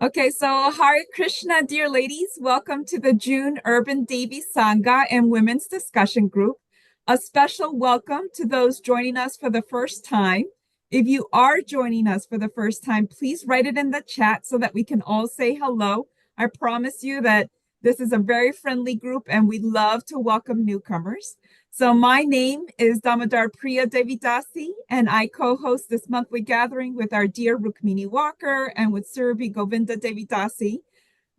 Okay, so Hare Krishna, dear ladies. Welcome to the June Urban Devi Sangha and Women's Discussion Group. A special welcome to those joining us for the first time. If you are joining us for the first time, please write it in the chat so that we can all say hello. I promise you that this is a very friendly group and we love to welcome newcomers. So my name is Damodar Priya Devi Dasi, and I co-host this monthly gathering with our dear Rukmini Walker and with Surabhi Govinda Devi Dasi.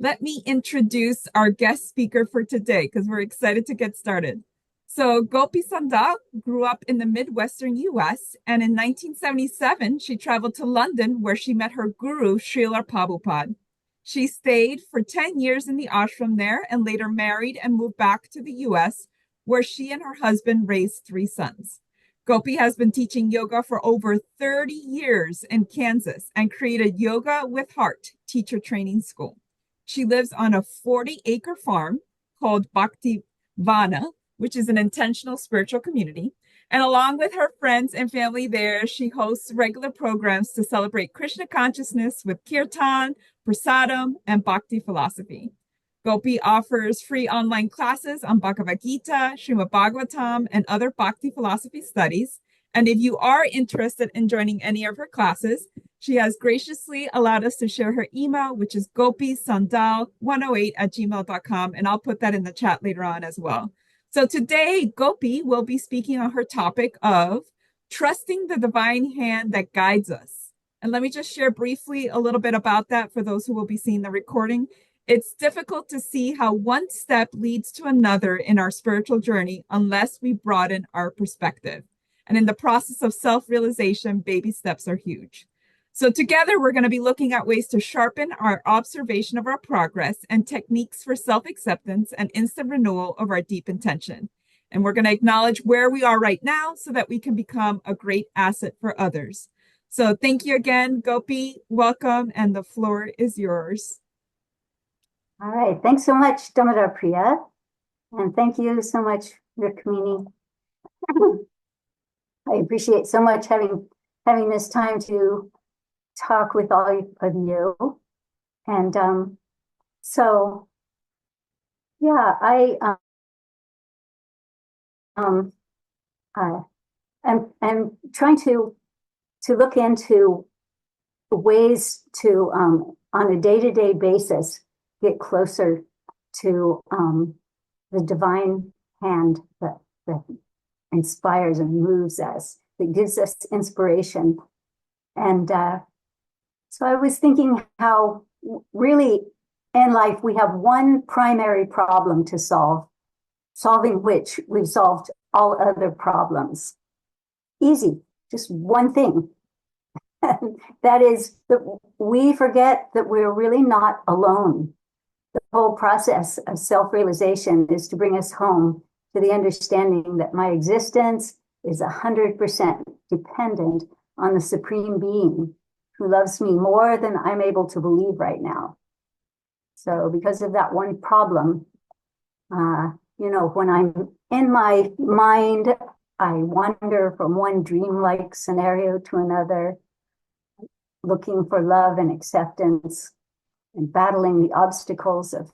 Let me introduce our guest speaker for today because we're excited to get started. So Gopi Sandal grew up in the midwestern US, and in 1977, she traveled to London where she met her guru, Srila Prabhupada. She stayed for 10 years in the ashram there and later married and moved back to the US, where she and her husband raised 3 sons. Gopi has been teaching yoga for over 30 years in Kansas and created Yoga with Heart teacher training school. She lives on a 40-acre farm called Bhaktivana, which is an intentional spiritual community. And along with her friends and family there, she hosts regular programs to celebrate Krishna consciousness with Kirtan, Prasadam, and Bhakti philosophy. Gopi offers free online classes on Bhagavad Gita, Srimad Bhagavatam, and other Bhakti philosophy studies. And if you are interested in joining any of her classes, she has graciously allowed us to share her email, which is gopisandal108@gmail.com. And I'll put that in the chat later on as well. So today, Gopi will be speaking on her topic of trusting the divine hand that guides us. And let me just share briefly a little bit about that for those who will be seeing the recording. It's difficult to see how one step leads to another in our spiritual journey unless we broaden our perspective. And in the process of self-realization, baby steps are huge. So together, we're going to be looking at ways to sharpen our observation of our progress and techniques for self-acceptance and instant renewal of our deep intention. And we're going to acknowledge where we are right now so that we can become a great asset for others. So thank you again, Gopi. Welcome, and the floor is yours. All right. Thanks so much, Damodar Priya. And thank you so much, Rukmini. I appreciate so much having this time to talk with all of you. And so, yeah, I'm trying to look into ways to, on a day-to-day basis, get closer to the divine hand that inspires and moves us, that gives us inspiration. And so I was thinking how really in life we have one primary problem to solve, solving which we've solved all other problems. Easy, just one thing. That is that we forget that we're really not alone. The whole process of self-realization is to bring us home to the understanding that my existence is 100% dependent on the Supreme Being who loves me more than I'm able to believe right now. So because of that one problem, when I'm in my mind, I wander from one dreamlike scenario to another, looking for love and acceptance, and battling the obstacles of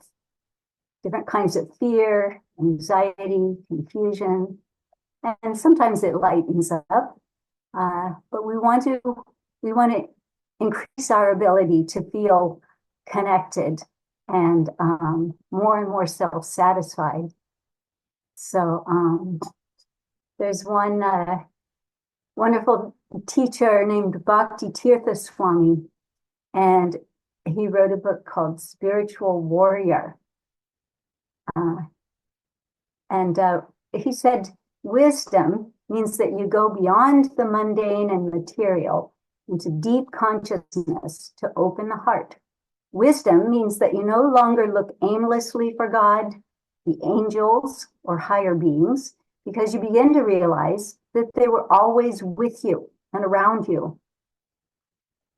different kinds of fear, anxiety, confusion, and sometimes it lightens up. But we want to increase our ability to feel connected and more and more self-satisfied. So there's one wonderful teacher named Bhakti Tirtha Swami, and he wrote a book called Spiritual Warrior. And he said, wisdom means that you go beyond the mundane and material into deep consciousness to open the heart. Wisdom means that you no longer look aimlessly for God, the angels, or higher beings, because you begin to realize that they were always with you and around you.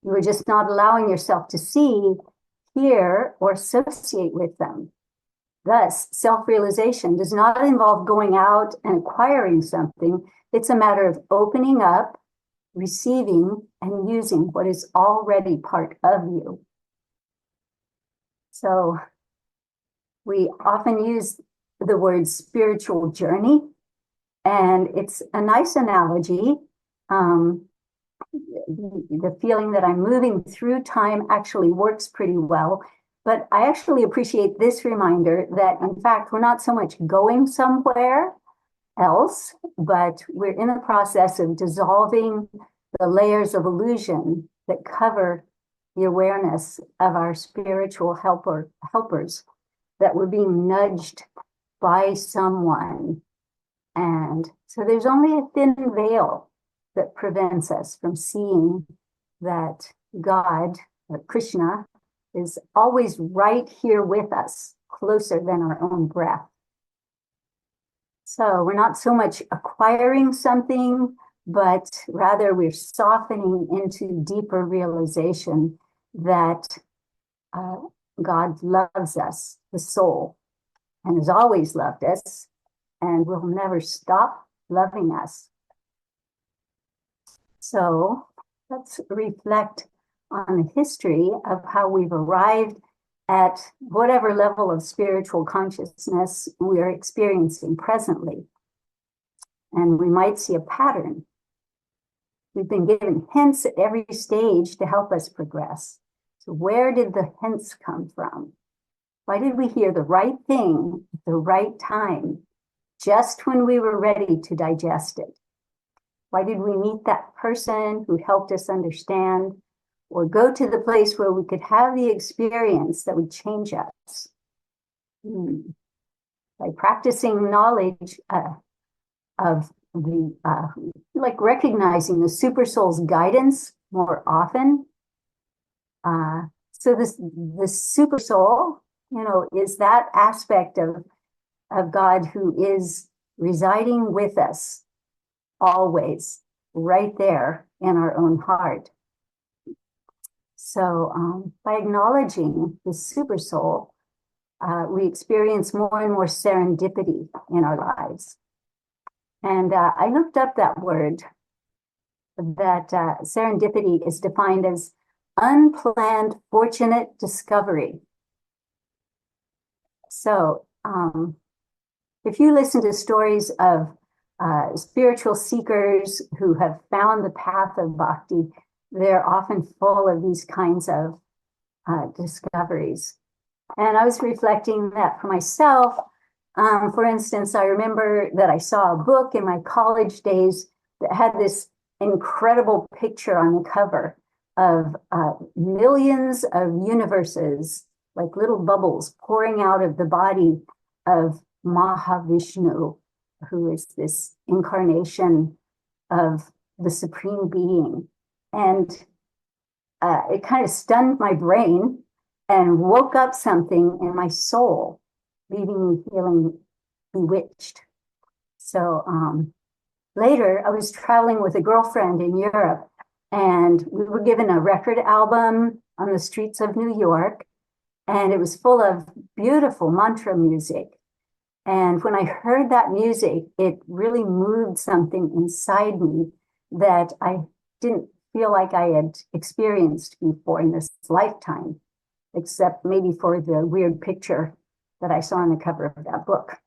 You were just not allowing yourself to see, hear, or associate with them. Thus, self-realization does not involve going out and acquiring something. It's a matter of opening up, receiving, and using what is already part of you. So we often use the word spiritual journey, and it's a nice analogy. The feeling that I'm moving through time actually works pretty well. But I actually appreciate this reminder that, in fact, we're not so much going somewhere else, but we're in the process of dissolving the layers of illusion that cover the awareness of our spiritual helpers, that we're being nudged by someone. And so there's only a thin veil that prevents us from seeing that God, or Krishna, is always right here with us, closer than our own breath. So we're not so much acquiring something, but rather we're softening into deeper realization that God loves us, the soul, and has always loved us, and will never stop loving us. So let's reflect on the history of how we've arrived at whatever level of spiritual consciousness we are experiencing presently. And we might see a pattern. We've been given hints at every stage to help us progress. So where did the hints come from? Why did we hear the right thing at the right time, just when we were ready to digest it? Why did we meet that person who helped us understand, or go to the place where we could have the experience that would change us? By practicing knowledge of the, like recognizing the super soul's guidance more often. So the super soul, is that aspect of God who is residing with us always, right there in our own heart. So by acknowledging the super soul, we experience more and more serendipity in our lives. And I looked up that word, that serendipity is defined as unplanned fortunate discovery. So if you listen to stories of spiritual seekers who have found the path of bhakti, they're often full of these kinds of discoveries. And I was reflecting that for myself. For instance, I remember that I saw a book in my college days that had this incredible picture on the cover of millions of universes, like little bubbles pouring out of the body of Mahavishnu, who is this incarnation of the Supreme Being. And it kind of stunned my brain and woke up something in my soul, leaving me feeling bewitched. So later, I was traveling with a girlfriend in Europe, and we were given a record album on the streets of New York, and it was full of beautiful mantra music. And when I heard that music, it really moved something inside me that I didn't feel like I had experienced before in this lifetime, except maybe for the weird picture that I saw on the cover of that book.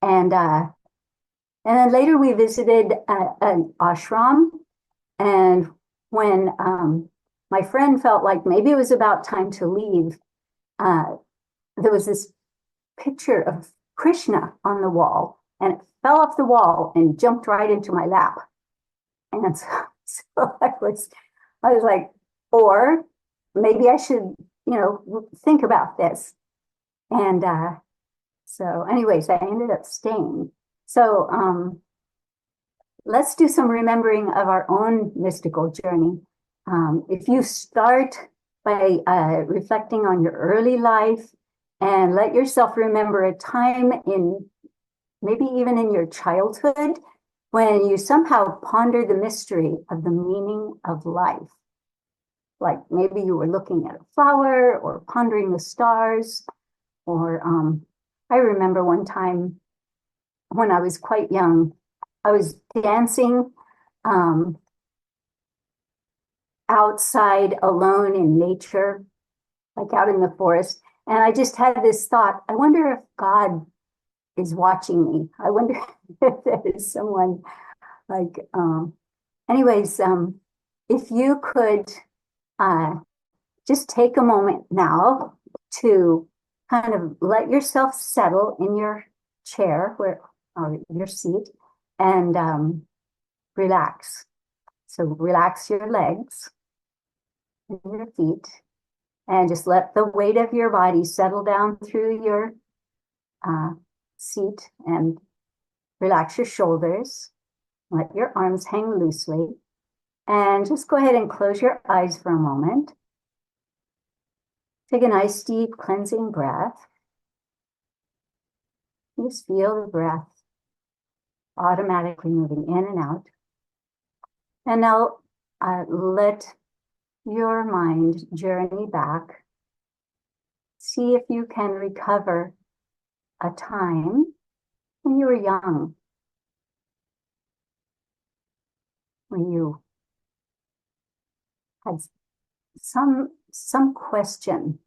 And then later we visited an ashram. And when my friend felt like maybe it was about time to leave, there was this picture of Krishna on the wall, and it fell off the wall and jumped right into my lap. And so I was like, or maybe I should, think about this. And so anyways, I ended up staying. So let's do some remembering of our own mystical journey. If you start by reflecting on your early life, and let yourself remember a time in, maybe even in your childhood, when you somehow ponder the mystery of the meaning of life. Like maybe you were looking at a flower or pondering the stars. Or I remember one time when I was quite young, I was dancing outside alone in nature. like out in the forest. And I just had this thought, I wonder if God is watching me. I wonder if there is someone like, anyways, if you could just take a moment now to kind of let yourself settle in your chair or your seat and relax. So relax your legs and your feet and just let the weight of your body settle down through your seat and relax your shoulders. Let your arms hang loosely and just go ahead and close your eyes for a moment. Take a nice deep cleansing breath. Just feel the breath automatically moving in and out. And now let your mind journey back. See if you can recover a time when you were young, when you had some question.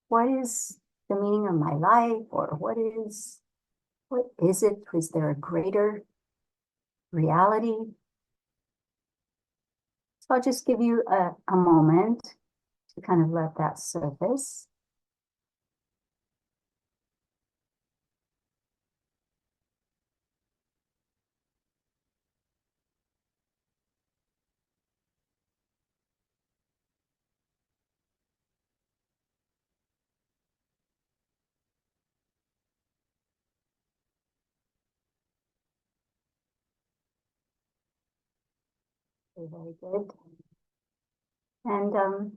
What is the meaning of my life? Or what is it? Was there a greater reality? So I'll just give you a moment to kind of let that surface. Very good. And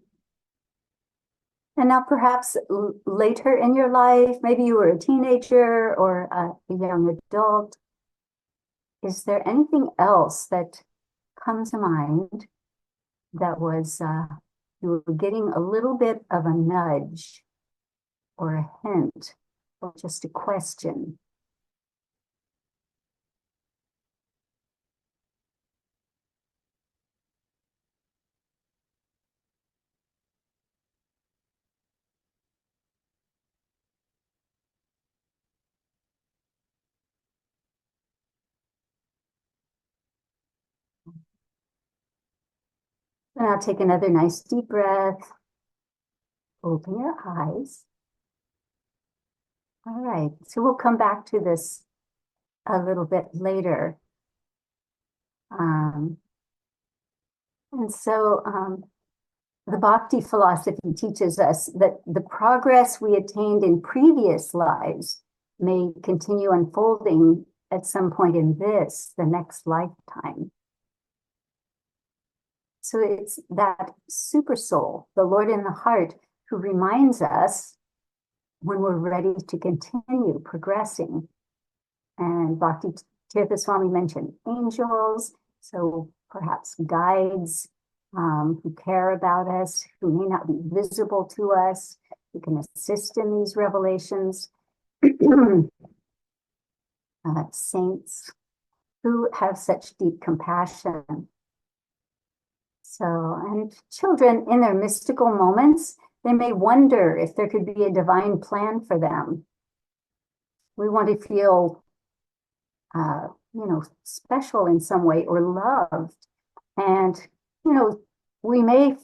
now perhaps later in your life, maybe you were a teenager or a young adult. Is there anything else that comes to mind that was you were getting a little bit of a nudge or a hint or just a question? And now take another nice deep breath. Open your eyes. All right, so we'll come back to this a little bit later. And so the Bhakti philosophy teaches us that the progress we attained in previous lives may continue unfolding at some point in the next lifetime. So it's that super soul, the Lord in the heart, who reminds us when we're ready to continue progressing. And Bhakti Tirtha Swami mentioned angels, so perhaps guides who care about us, who may not be visible to us, who can assist in these revelations. Saints who have such deep compassion. So, and children in their mystical moments, they may wonder if there could be a divine plan for them. We want to feel, special in some way or loved. And, we may,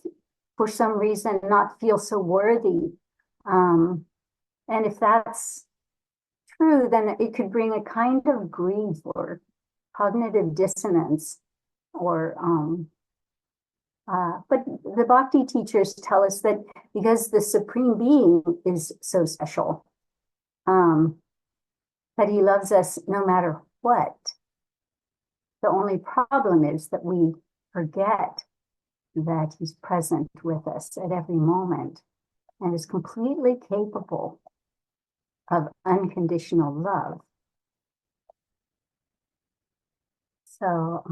for some reason, not feel so worthy. And if that's true, then it could bring a kind of grief or cognitive dissonance or but the Bhakti teachers tell us that because the Supreme Being is so special, that he loves us no matter what. The only problem is that we forget that he's present with us at every moment and is completely capable of unconditional love. So,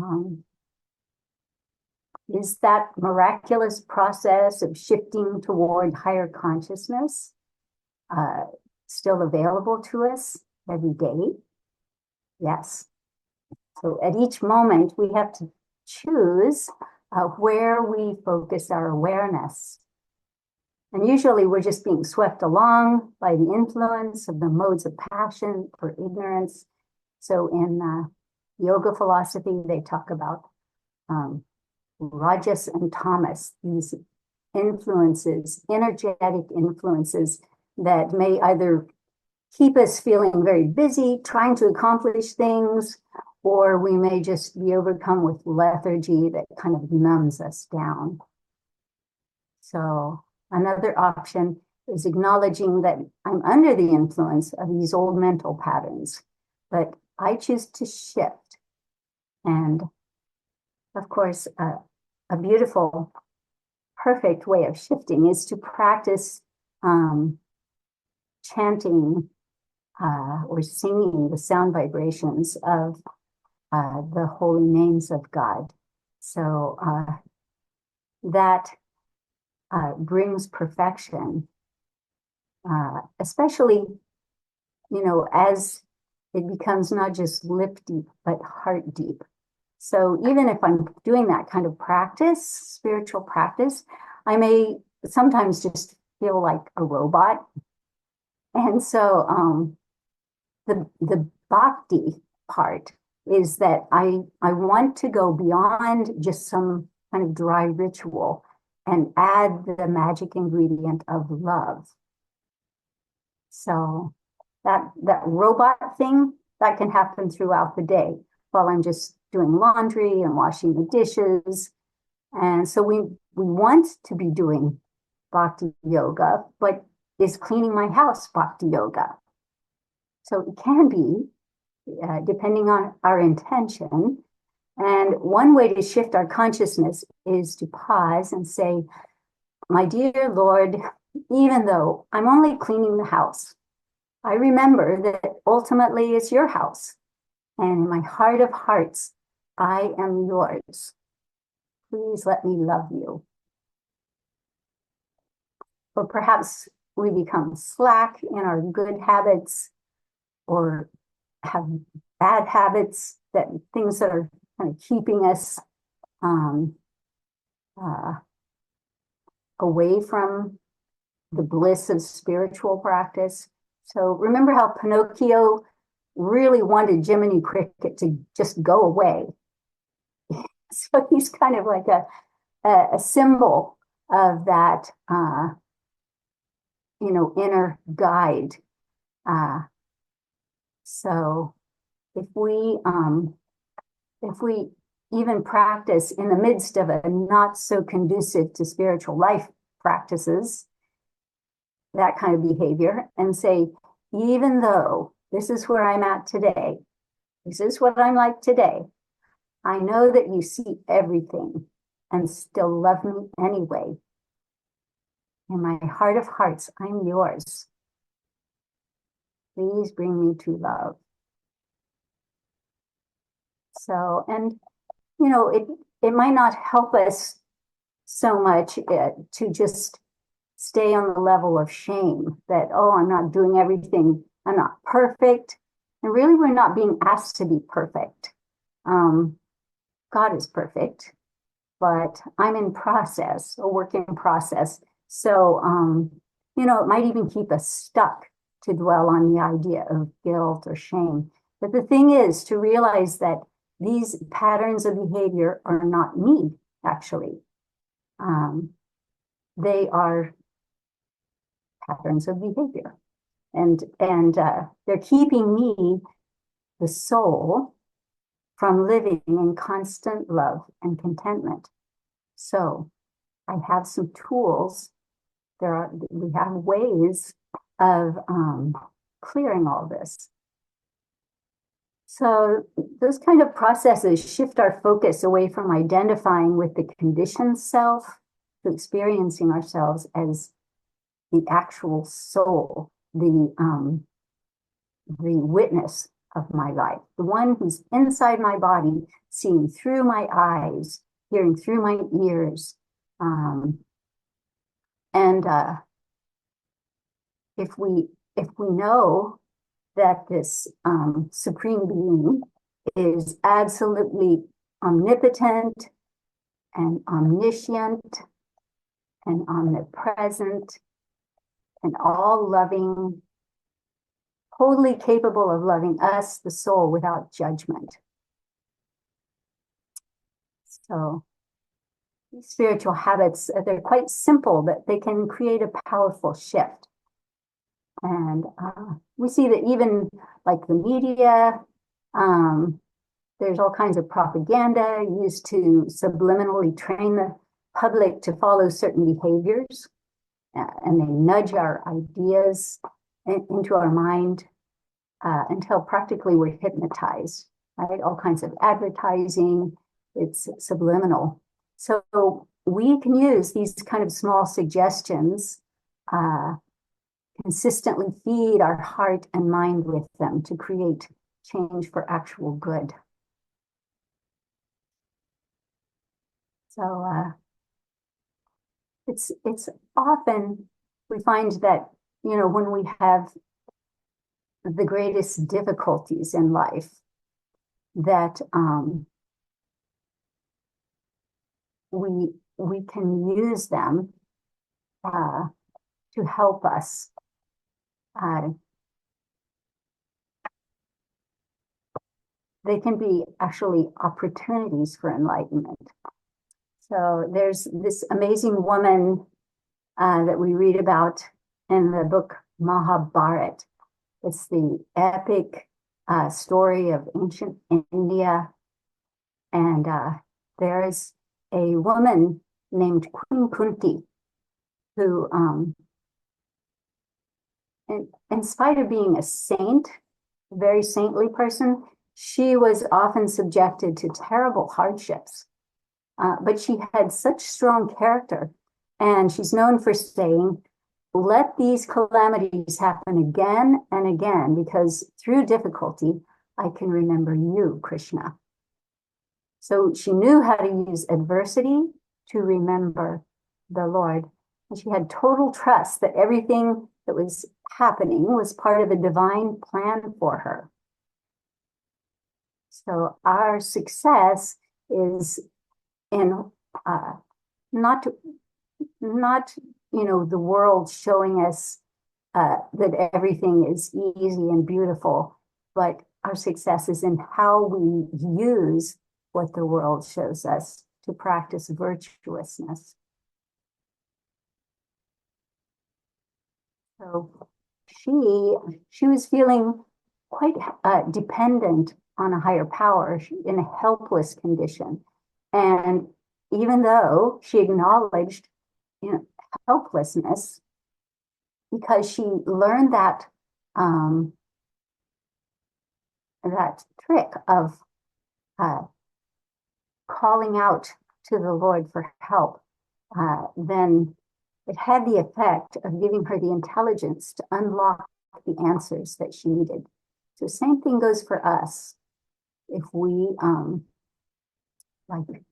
is that miraculous process of shifting toward higher consciousness still available to us every day? Yes. So at each moment, we have to choose where we focus our awareness. And usually we're just being swept along by the influence of the modes of passion or ignorance. So in yoga philosophy, they talk about Rajas and Tamas, these influences, energetic influences that may either keep us feeling very busy, trying to accomplish things, or we may just be overcome with lethargy that kind of numbs us down. So another option is acknowledging that I'm under the influence of these old mental patterns, but I choose to shift. And of course, a beautiful, perfect way of shifting is to practice chanting or singing the sound vibrations of the holy names of God. So that brings perfection, especially, as it becomes not just lip deep, but heart deep. So even if I'm doing that kind of practice, spiritual practice, I may sometimes just feel like a robot. And so the bhakti part is that I want to go beyond just some kind of dry ritual and add the magic ingredient of love. So that robot thing, that can happen throughout the day while I'm just doing laundry and washing the dishes. And so we want to be doing bhakti yoga, but is cleaning my house bhakti yoga? So it can be, depending on our intention. And one way to shift our consciousness is to pause and say, my dear Lord, even though I'm only cleaning the house, I remember that ultimately it's your house. And in my heart of hearts, I am yours. Please let me love you. Or perhaps we become slack in our good habits or have bad habits, that things that are kind of keeping us away from the bliss of spiritual practice. So remember how Pinocchio really wanted Jiminy Cricket to just go away. So he's kind of like a symbol of that, inner guide. So if we even practice in the midst of a not so conducive to spiritual life practices, that kind of behavior, and say, even though this is where I'm at today, this is what I'm like today, I know that you see everything and still love me anyway. In my heart of hearts, I'm yours. Please bring me to love. So, and it might not help us so much to just stay on the level of shame that, oh, I'm not doing everything, I'm not perfect. And really, we're not being asked to be perfect. God is perfect, but I'm in process, a work in process. So, it might even keep us stuck to dwell on the idea of guilt or shame. But the thing is to realize that these patterns of behavior are not me, actually. They are patterns of behavior. And they're keeping me, the soul, from living in constant love and contentment. So I have some tools. We have ways of clearing all this. So those kind of processes shift our focus away from identifying with the conditioned self to experiencing ourselves as the actual soul, the witness of my life, the one who's inside my body, seeing through my eyes, hearing through my ears. If we know that this supreme being is absolutely omnipotent and omniscient and omnipresent and all loving, totally capable of loving us, the soul, without judgment. So these spiritual habits, they're quite simple, but they can create a powerful shift. And we see that even like the media, there's all kinds of propaganda used to subliminally train the public to follow certain behaviors. And they nudge our ideas into our mind until practically we're hypnotized, right? All kinds of advertising, it's subliminal. So we can use these kind of small suggestions, consistently feed our heart and mind with them to create change for actual good. So it's often we find that, you know, when we have the greatest difficulties in life, that we can use them to help us. They can be actually opportunities for enlightenment. So there's this amazing woman that we read about in the book Mahabharata. It's the epic story of ancient India. And there's a woman named Queen Kunti who, in spite of being a saint, a very saintly person, she was often subjected to terrible hardships. But she had such strong character, and she's known for saying, let these calamities happen again and again, because through difficulty, I can remember you, Krishna. So she knew how to use adversity to remember the Lord. And she had total trust that everything that was happening was part of a divine plan for her. So our success is in not you know, the world showing us that everything is easy and beautiful, but our success is in how we use what the world shows us to practice virtuousness. So she was feeling quite dependent on a higher power, in a helpless condition. And even though she acknowledged, you know, helplessness, because she learned that that trick of calling out to the Lord for help, then it had the effect of giving her the intelligence to unlock the answers that she needed. So same thing goes for us. If we like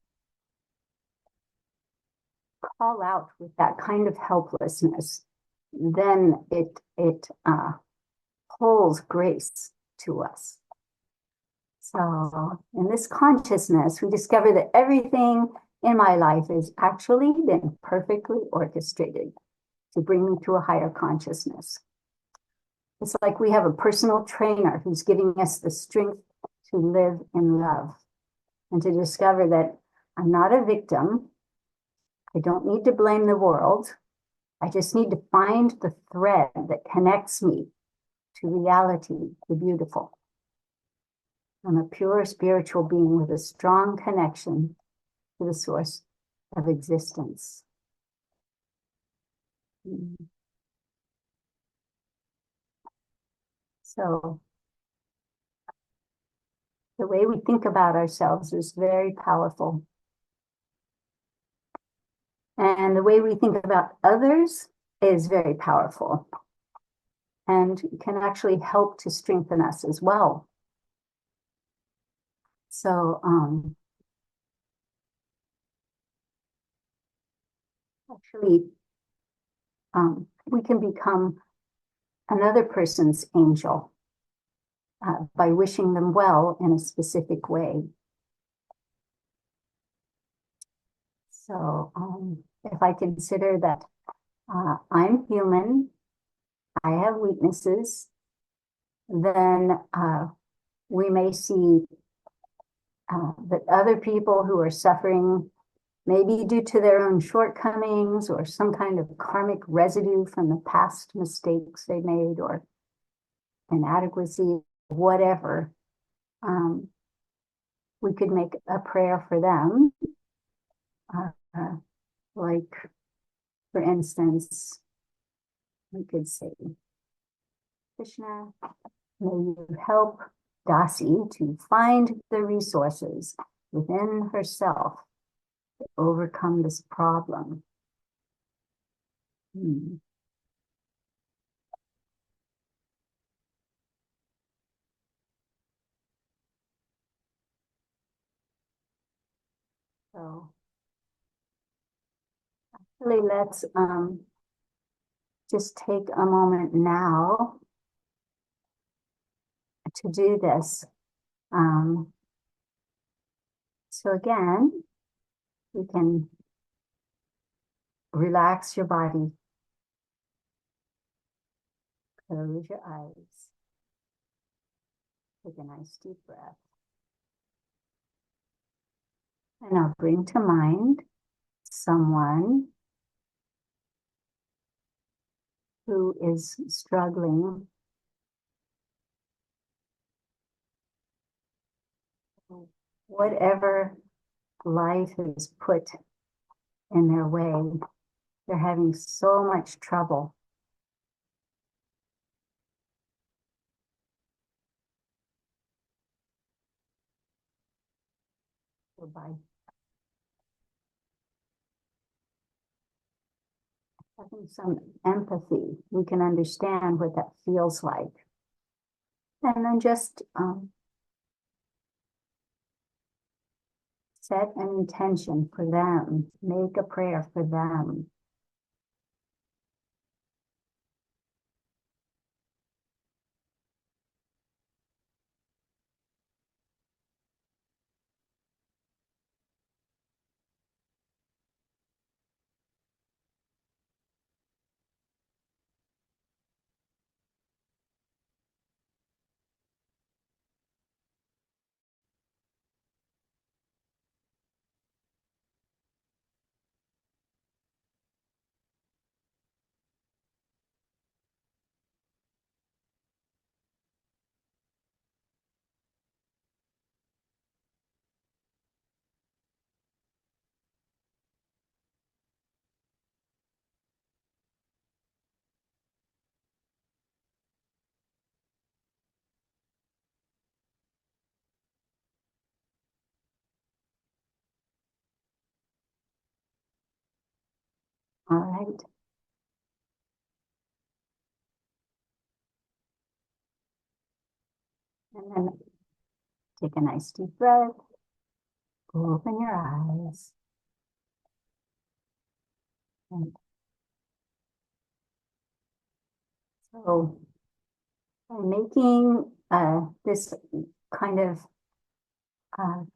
call out with that kind of helplessness, then it pulls grace to us. So in this consciousness, we discover that everything in my life has actually been perfectly orchestrated to bring me to a higher consciousness. It's like we have a personal trainer who's giving us the strength to live in love and to discover that I'm not a victim. I don't need to blame the world. I just need to find the thread that connects me to reality, the beautiful. I'm a pure spiritual being with a strong connection to the source of existence. So the way we think about ourselves is very powerful. And the way we think about others is very powerful and can actually help to strengthen us as well. So actually, we can become another person's angel by wishing them well in a specific way. So if I consider that I'm human, I have weaknesses, then we may see that other people who are suffering, maybe due to their own shortcomings or some kind of karmic residue from the past mistakes they made or inadequacy, whatever, we could make a prayer for them. Like, for instance, we could say, Krishna, may you help Dasi to find the resources within herself to overcome this problem. So really, let's just take a moment now to do this. So again, you can relax your body. Close your eyes. Take a nice deep breath. And now bring to mind someone who is struggling whatever life has put in their way. They're having so much trouble. So by having some empathy, we can understand what that feels like. And then just set an intention for them, make a prayer for them. All right. And then take a nice deep breath. Open your eyes. And so by making this kind of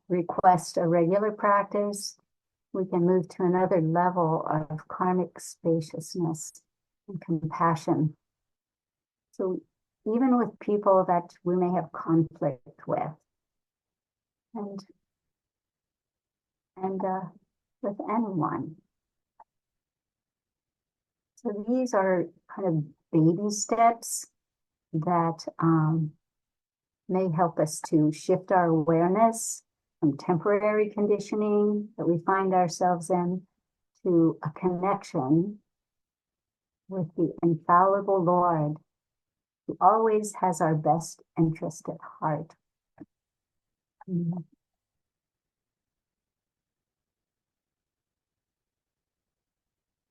request a regular practice, we can move to another level of karmic spaciousness and compassion. So even with people that we may have conflict with, and with anyone. So these are kind of baby steps that may help us to shift our awareness from temporary conditioning that we find ourselves in to a connection with the infallible Lord, who always has our best interest at heart.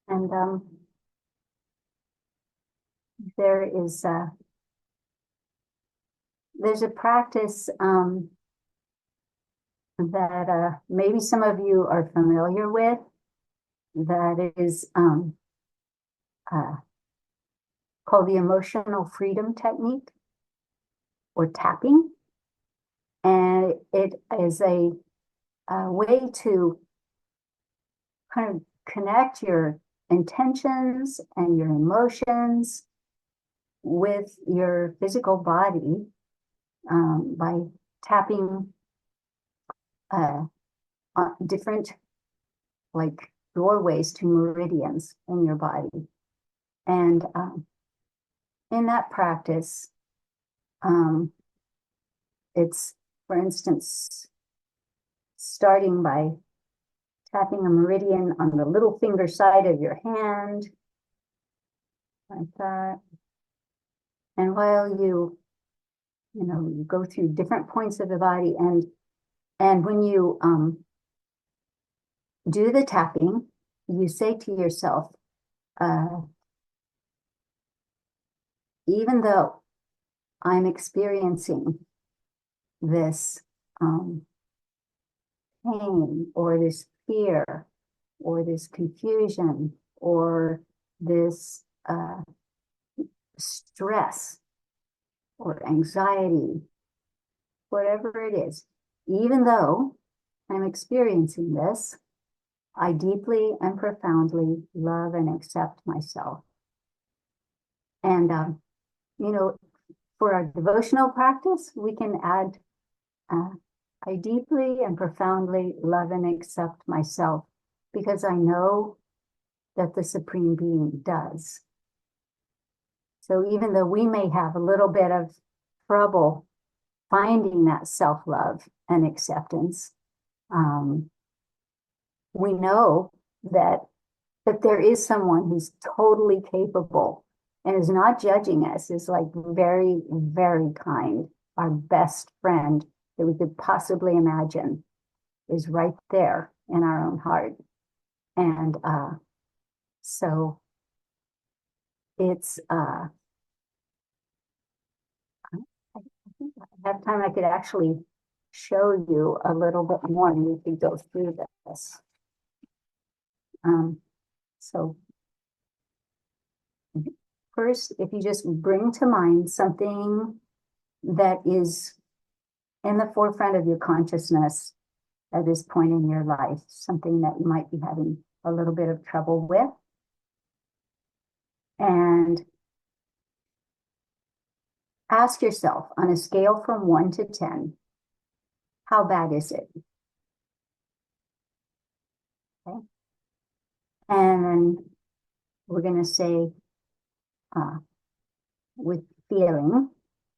And there's a practice that maybe some of you are familiar with, that is called the emotional freedom technique, or tapping. And it is a way to kind of connect your intentions and your emotions with your physical body by tapping different like doorways to meridians in your body. And in that practice, it's, for instance, starting by tapping a meridian on the little finger side of your hand, like that. And while you go through different points of the body, and when you do the tapping, you say to yourself, even though I'm experiencing this pain or this fear or this confusion or this stress or anxiety, whatever it is, even though I'm experiencing this, I deeply and profoundly love and accept myself. And, for our devotional practice, we can add, I deeply and profoundly love and accept myself because I know that the Supreme Being does. So even though we may have a little bit of trouble finding that self-love and acceptance, we know that there is someone who's totally capable and is not judging us, is like very, very kind. Our best friend that we could possibly imagine is right there in our own heart. And so it's, I think I have time, I could actually show you a little bit more and we could go through this. So first, if you just bring to mind something that is in the forefront of your consciousness at this point in your life, something that you might be having a little bit of trouble with. And ask yourself, on a scale from 1 to 10, how bad is it? Okay. And we're going to say, with feeling,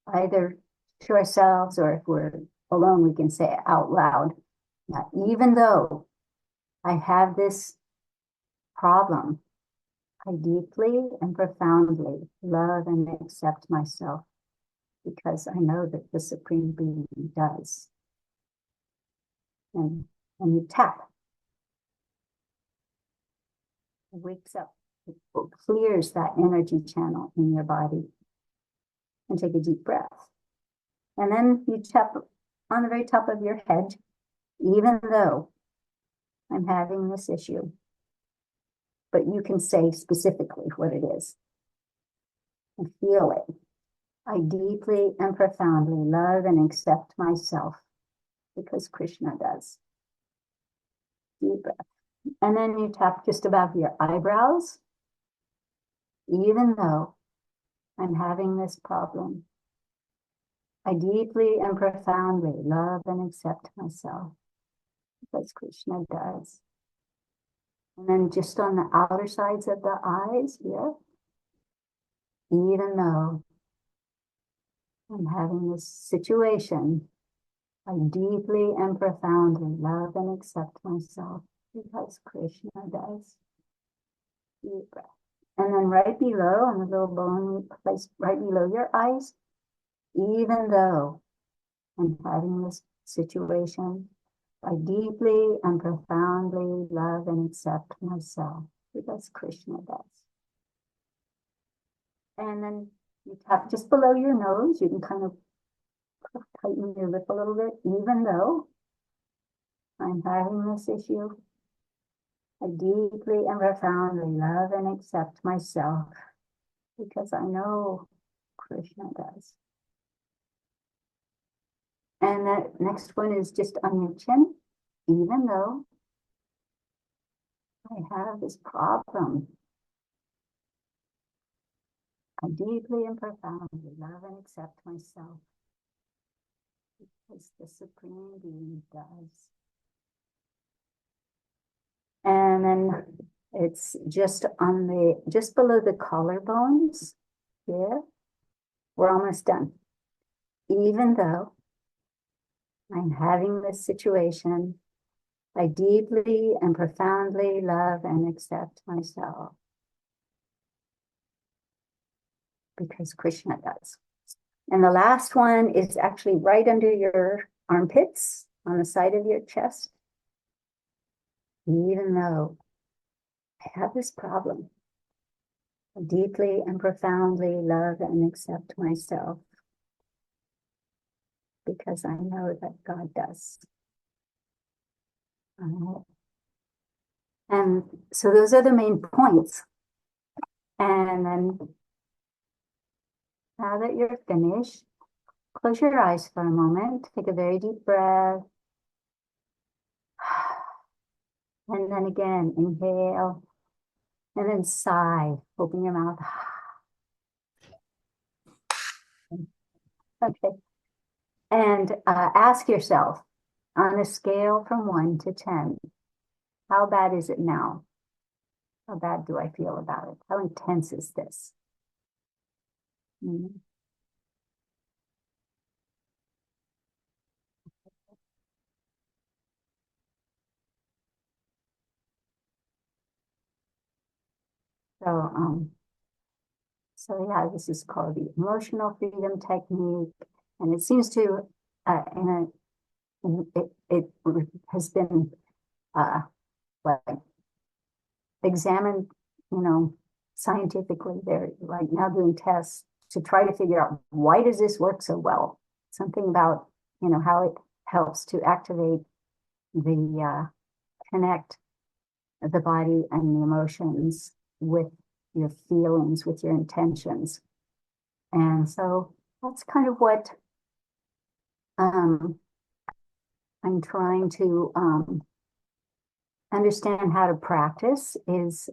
either to ourselves or if we're alone, we can say it out loud. Now, even though I have this problem, I deeply and profoundly love and accept myself because I know that the Supreme Being does. And you tap. It wakes up. It clears that energy channel in your body. And take a deep breath. And then you tap on the very top of your head, even though I'm having this issue. But you can say specifically what it is. And feel it. I deeply and profoundly love and accept myself because Krishna does. Deep breath. And then you tap just above your eyebrows, even though I'm having this problem. I deeply and profoundly love and accept myself because Krishna does. And then just on the outer sides of the eyes here, even though I'm having this situation, I deeply and profoundly love and accept myself because Krishna does. Deep breath. And then right below, on the little bone place right below your eyes, even though I'm having this situation, I deeply and profoundly love and accept myself because Krishna does. And then you tap just below your nose. You can kind of tighten your lip a little bit, even though I'm having this issue. I deeply and profoundly love and accept myself because I know Krishna does. And that next one is just on your chin, even though I have this problem. I deeply and profoundly love and accept myself because the Supreme Being does. And then it's just below the collarbones here. We're almost done. Even though I'm having this situation, I deeply and profoundly love and accept myself because Krishna does. And the last one is actually right under your armpits on the side of your chest. Even though I have this problem, I deeply and profoundly love and accept myself because I know that God does. And so those are the main points. And then now that you're finished, close your eyes for a moment. Take a very deep breath. And then again, inhale. And then sigh, open your mouth. Okay. And ask yourself, on a scale from 1 to 10, how bad is it now? How bad do I feel about it? How intense is this? Mm-hmm. So yeah, this is called the emotional freedom technique, and it seems to, it has been like examined, scientifically. They're right now doing tests to try to figure out why does this work so well. Something about how it helps to activate connect the body and the emotions with your feelings, with your intentions. And so that's kind of what I'm trying to understand how to practice is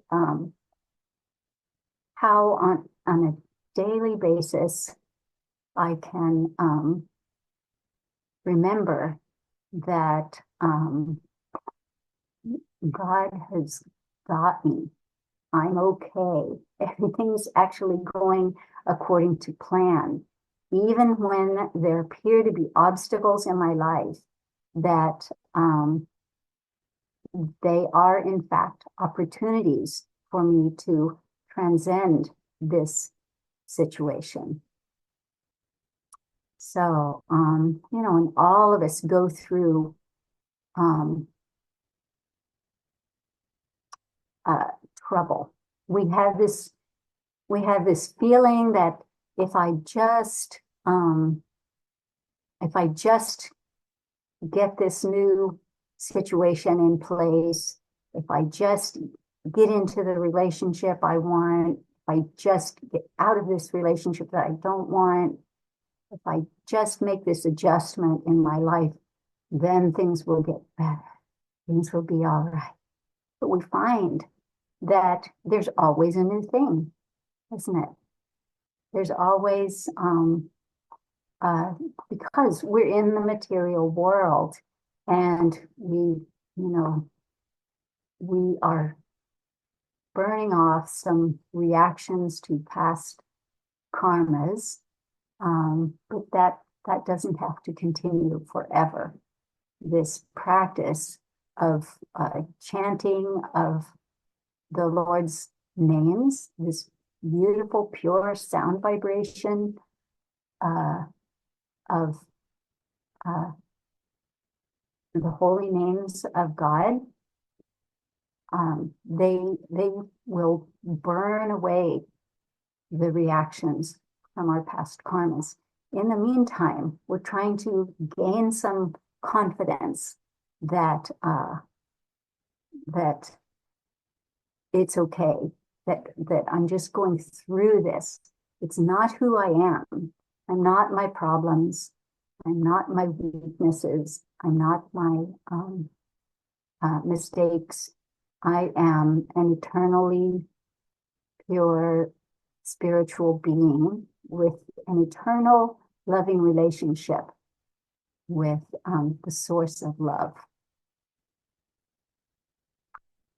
how on a daily basis I can remember that God has got me. I'm okay. Everything's actually going according to plan. Even when there appear to be obstacles in my life, that they are in fact opportunities for me to transcend this situation. So, and all of us go through trouble. We have this feeling that if I just get this new situation in place, if I just get into the relationship I want, if I just get out of this relationship that I don't want, if I just make this adjustment in my life, then things will get better. Things will be all right. But we find that there's always a new thing, isn't it? There's always, because we're in the material world and we are burning off some reactions to past karmas, but that doesn't have to continue forever. This practice of chanting of the Lord's names, this beautiful, pure sound vibration of the holy names of God, they will burn away the reactions from our past karmas. In the meantime, we're trying to gain some confidence that it's okay, that I'm just going through this. It's not who I am. I'm not my problems. I'm not my weaknesses. I'm not my mistakes. I am an eternally pure spiritual being with an eternal loving relationship with the source of love.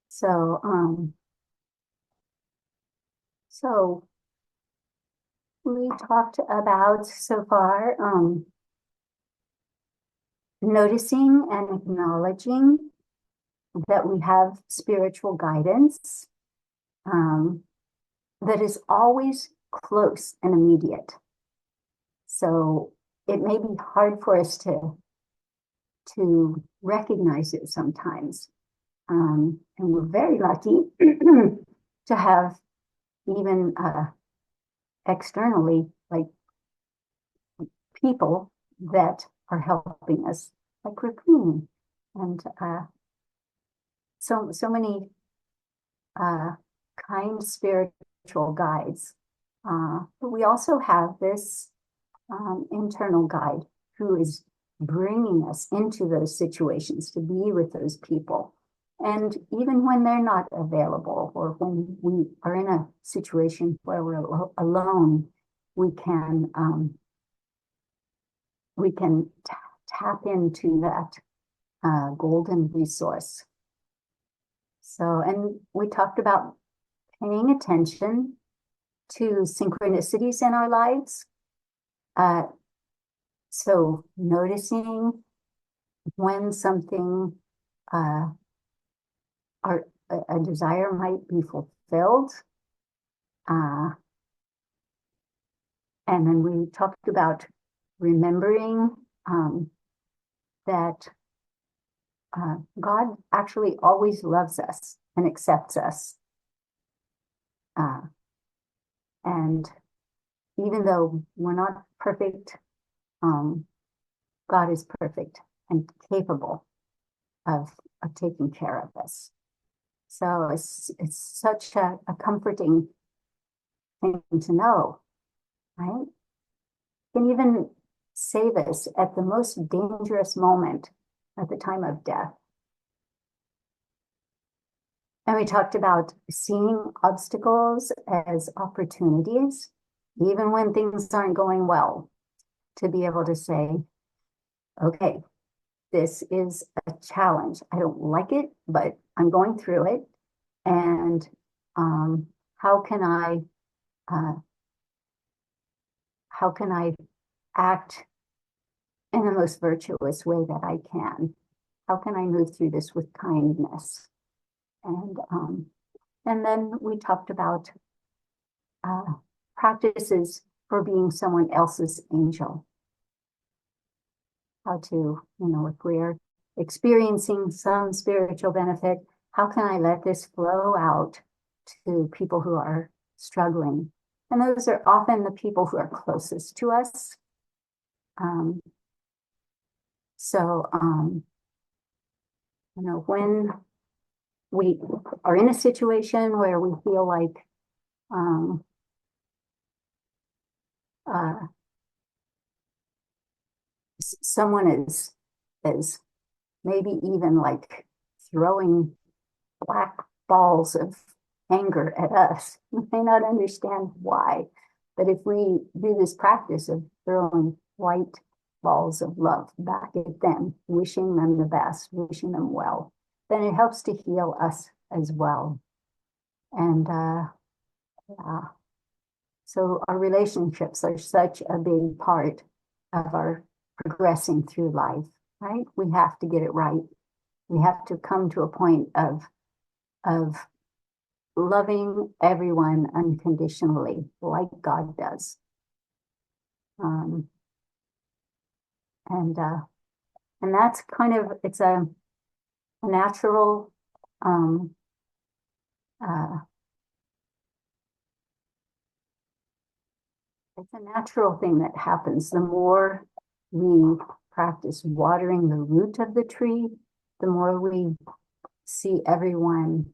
So we talked about so far noticing and acknowledging that we have spiritual guidance that is always close and immediate. So it may be hard for us to recognize it sometimes. And we're very lucky to have even externally, like people that are helping us, like Rukmini, and so many kind spiritual guides. But we also have this internal guide who is bringing us into those situations to be with those people. And even when they're not available, or when we are in a situation where we're alone, we can tap into that golden resource. So, and we talked about paying attention to synchronicities in our lives. So noticing when something, a desire might be fulfilled. And then we talked about remembering that God actually always loves us and accepts us. And even though we're not perfect, God is perfect and capable of taking care of us. So it's such a comforting thing to know, right? It can even save us at the most dangerous moment, at the time of death. And we talked about seeing obstacles as opportunities, even when things aren't going well, to be able to say, okay, this is a challenge. I don't like it, but I'm going through it. And how can I act in the most virtuous way that I can? How can I move through this with kindness? And then we talked about practices for being someone else's angel. How to, if we're experiencing some spiritual benefit, how can I let this flow out to people who are struggling? And those are often the people who are closest to us. When we are in a situation where we feel like someone is maybe even like throwing black balls of anger at us. We may not understand why, but if we do this practice of throwing white balls of love back at them, wishing them the best, wishing them well, then it helps to heal us as well. And so our relationships are such a big part of our progressing through life, right? We have to get it right. We have to come to a point of loving everyone unconditionally, like God does. And that's kind of, it's a natural it's a natural thing that happens. The more we practice watering the root of the tree, the more we see everyone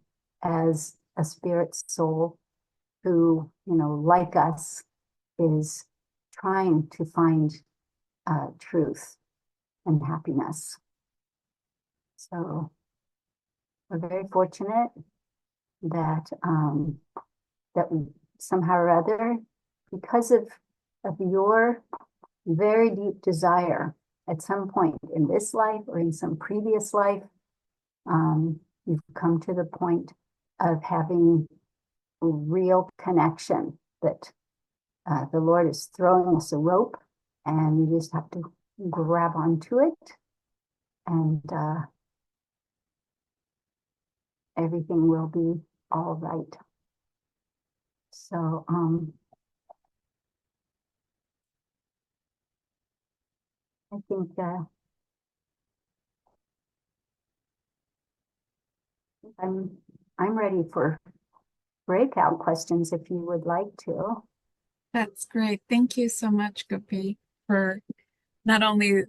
as a spirit soul who, like us, is trying to find truth and happiness. So we're very fortunate that that we somehow or other, because of your very deep desire at some point in this life or in some previous life, you've come to the point of having real connection, that the Lord is throwing us a rope and we just have to grab onto it, and everything will be all right. So I think I'm ready for breakout questions if you would like to. That's great. Thank you so much, Gopi, for not only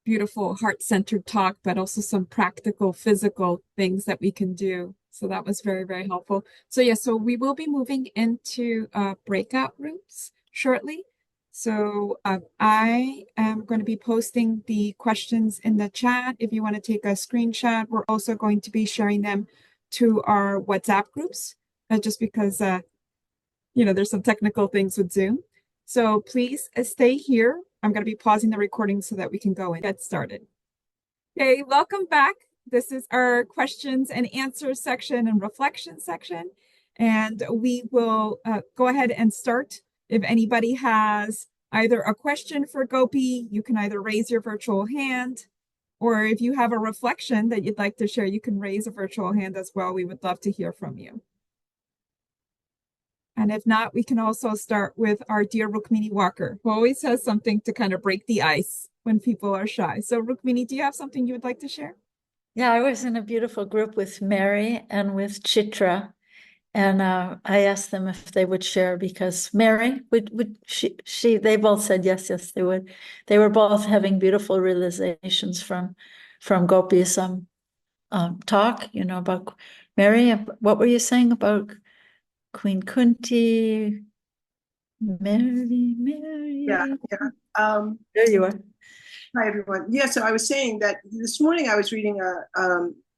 beautiful heart-centered talk, but also some practical physical things that we can do. So that was very, very helpful. So yeah, so we will be moving into breakout rooms shortly. So I am going to be posting the questions in the chat. If you want to take a screenshot, we're also going to be sharing them to our WhatsApp groups, just because there's some technical things with Zoom. So please stay here. I'm going to be pausing the recording so that we can go and get started. Okay, welcome back. This is our questions and answers section and reflection section. And we will go ahead and start. If anybody has either a question for Gopi, you can either raise your virtual hand, or if you have a reflection that you'd like to share, you can raise a virtual hand as well. We would love to hear from you. And if not, we can also start with our dear Rukmini Walker, who always has something to kind of break the ice when people are shy. So Rukmini, do you have something you would like to share? Yeah, I was in a beautiful group with Mary and with Chitra, and I asked them if they would share, because Mary would they both said yes, they would. They were both having beautiful realizations from Gopi's talk, about Mary. What were you saying about Queen Kunti? Mary. Yeah. There you are. Hi, everyone. Yeah, so I was saying that this morning I was reading a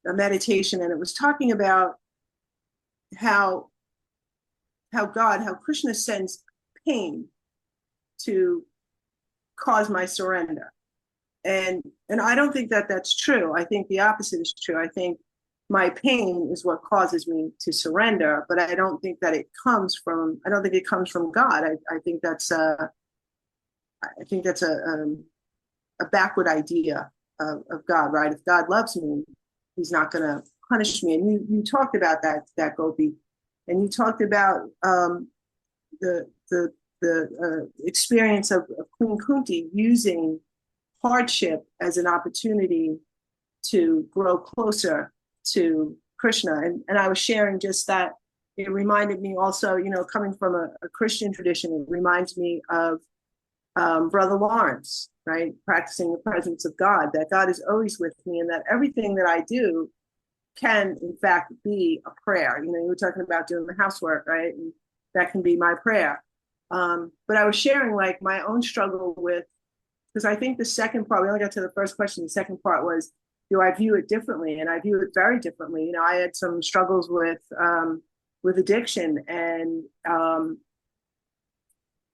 meditation, and it was talking about how Krishna sends pain to cause my surrender. And I don't think that that's true. I think the opposite is true. I think my pain is what causes me to surrender, but I don't think it comes from God. I think that's a backward idea of God, right? If God loves me, he's not going to punish me. And you talked about that Gopi, and you talked about the experience of Queen Kunti using hardship as an opportunity to grow closer to Krishna. And I was sharing just that. It reminded me also, coming from a Christian tradition, it reminds me of Brother Lawrence, right? Practicing the presence of God, that God is always with me, and that everything that I do can, in fact, be a prayer. You were talking about doing the housework, right? And that can be my prayer. But I was sharing like my own struggle with, because I think the second part, we only got to the first question. The second part was, do I view it differently? And I view it very differently. I had some struggles with addiction, and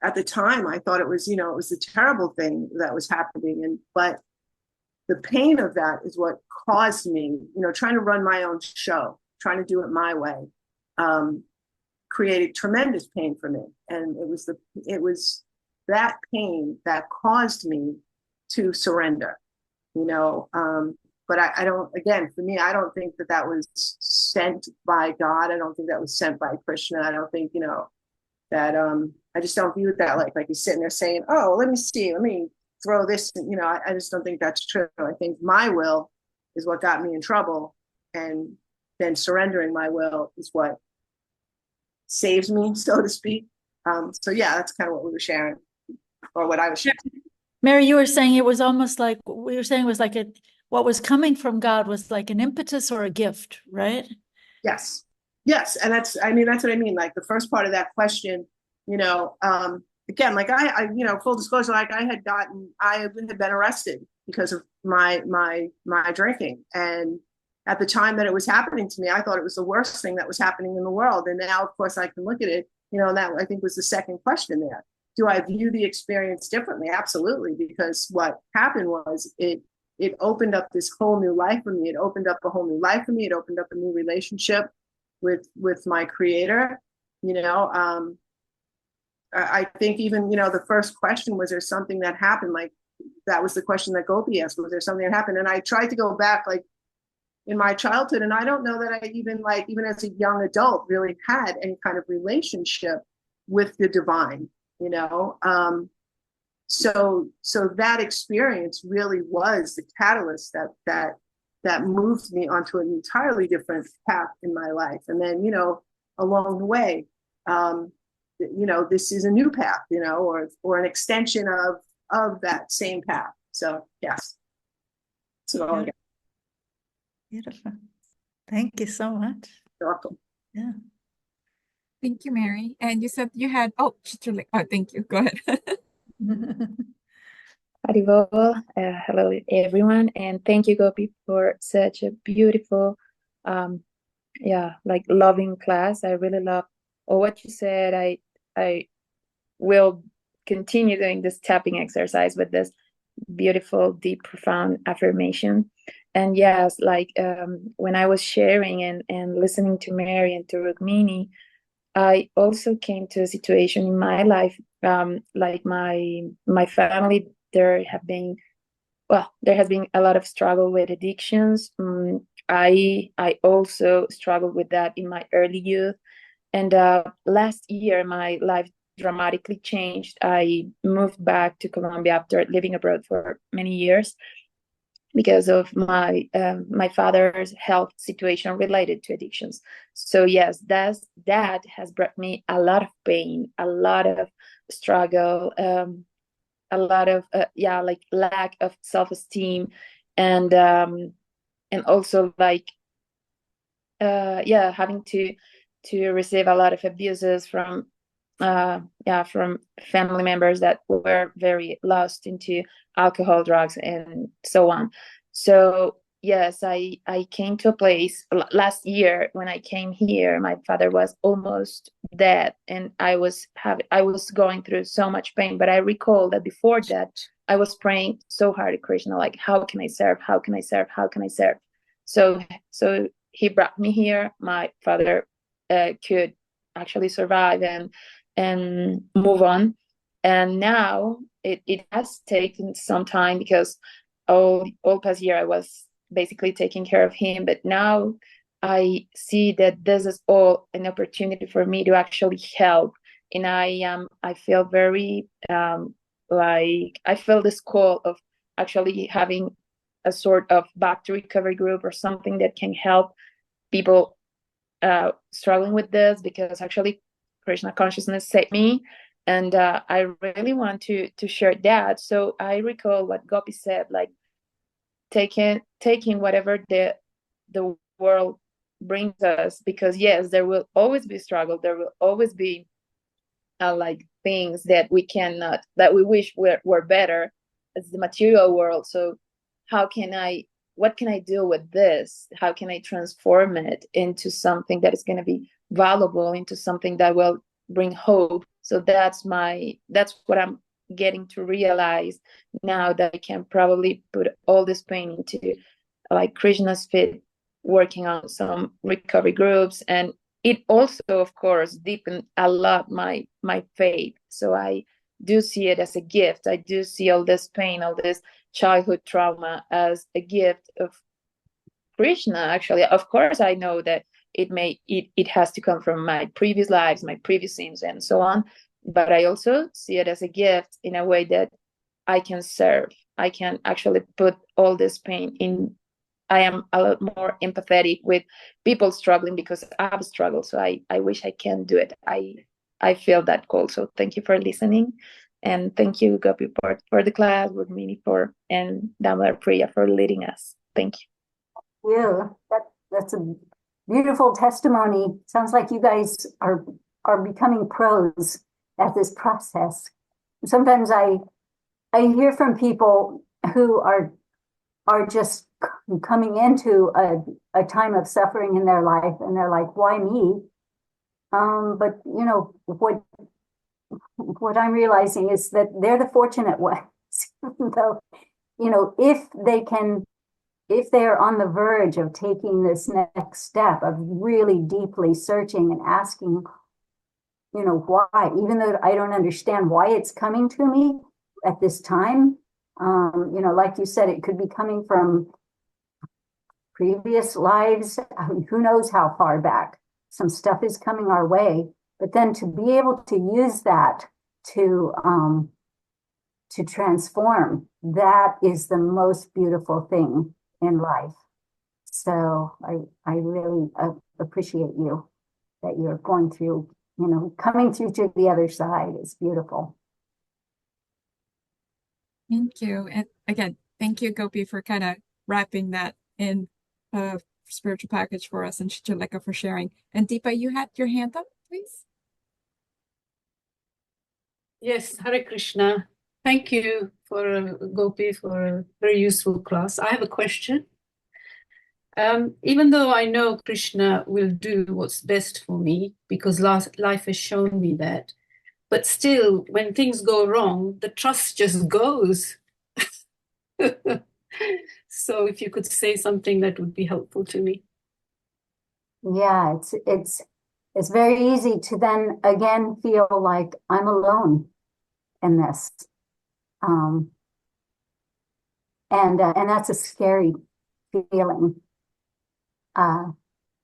at the time I thought it was, it was a terrible thing that was happening. But the pain of that is what caused me, trying to run my own show, trying to do it my way, created tremendous pain for me. And it was that pain that caused me to surrender, but I don't, again, for me, I don't think that was sent by God. I don't think that was sent by Krishna. I don't think, that I just don't view it that like he's sitting there saying, oh, let me throw this, I just don't think that's true. I think my will is what got me in trouble, and then surrendering my will is what saves me, so to speak. So yeah, that's kind of what we were sharing, or what I was sharing. Mary, you were saying it was almost like, we were saying was like what was coming from God was like an impetus or a gift, right? Yes. And that's what I mean. Like the first part of that question, again, like I full disclosure, like I had been arrested because of my drinking. And at the time that it was happening to me, I thought it was the worst thing that was happening in the world. And now, of course, I can look at it, and that I think was the second question there. Do I view the experience differently? Absolutely, because what happened was it opened up this whole new life for me. It opened up a whole new life for me. It opened up a new relationship with my creator. I think even, the first question, was there something that happened? Like, that was the question that Gopi asked, was there something that happened? And I tried to go back, like, in my childhood, and I don't know that I even as a young adult really had any kind of relationship with the divine, so that experience really was the catalyst that moved me onto an entirely different path in my life. And then, along the way, this is a new path, or an extension of that same path. So yes. So yeah. Beautiful. Thank you so much. You're welcome. Yeah. Thank you, Mary. And you said you had, Chitra, thank you. Go ahead. Hello, everyone, and thank you, Gopi, for such a beautiful, loving class. I really love all what you said. I will continue doing this tapping exercise with this beautiful, deep, profound affirmation. And yes, when I was sharing and listening to Mary and to Rukmini, I also came to a situation in my life, like my family, there has been a lot of struggle with addictions. I also struggled with that in my early youth. And last year, my life dramatically changed. I moved back to Colombia after living abroad for many years because of my father's health situation related to addictions. So yes, that has brought me a lot of pain, a lot of struggle, a lot of lack of self-esteem, and also having to receive a lot of abuses from family members that were very lost into alcohol, drugs, and so on. So yes, I came to a place last year. When I came here, my father was almost dead, and I was going through so much pain. But I recall that before that, I was praying so hard to Krishna, like, how can I serve? How can I serve? How can I serve? So he brought me here. My father could actually survive and move on. And now it has taken some time, because all past year I was basically taking care of him. But now I see that this is all an opportunity for me to actually help. And I feel very I feel this call of actually having a sort of back to recovery group or something that can help people struggling with this, because actually Krsna Consciousness saved me, and I really want to share that. So I recall what Gopi said, like taking whatever the world brings us, because yes, there will always be struggle, there will always be things that we cannot, that we wish were better as the material world. So what can I do with this? How can I transform it into something that is going to be valuable, into something that will bring hope? So that's what I'm getting to realize now, that I can probably put all this pain into Krishna's feet, working on some recovery groups. And it also, of course, deepened a lot my faith. So I do see it as a gift. I do see all this pain, all this childhood trauma as a gift of Krishna. Actually, of course, I know that it has to come from my previous lives, my previous sins, and so on. But I also see it as a gift in a way that I can serve. I can actually put all this pain in. I am a lot more empathetic with people struggling, because I've struggled. So I wish I can do it. I feel that call. So thank you for listening. And thank you, Gopi, for the class, Rukmini and Damodar Priya for leading us. Thank you. Yeah, that's a beautiful testimony. Sounds like you guys are becoming pros at this process. Sometimes I hear from people who are just coming into a time of suffering in their life, and they're like, why me? But you know, what I'm realizing is that they're the fortunate ones. Though, you know, if they are on the verge of taking this next step of really deeply searching and asking, you know, why, even though I don't understand why it's coming to me at this time, you know, like you said, it could be coming from previous lives. I mean, who knows how far back? Some stuff is coming our way, but then to be able to use that to transform, that is the most beautiful thing in life. So I really appreciate you, that you're going through, you know, coming through to the other side is beautiful. Thank you. And again, thank you, Gopi, for kind of wrapping that in a spiritual package for us, and Chichaleka for sharing. And Deepa, you had your hand up, please. Yes, Hare Krishna. Thank you for Gopi for a very useful class. I have a question. Even though I know Krishna will do what's best for me, because life has shown me that, but still, when things go wrong, the trust just goes. So if you could say something, that would be helpful to me. Yeah, it's very easy to then again feel like I'm alone in this. And that's a scary feeling.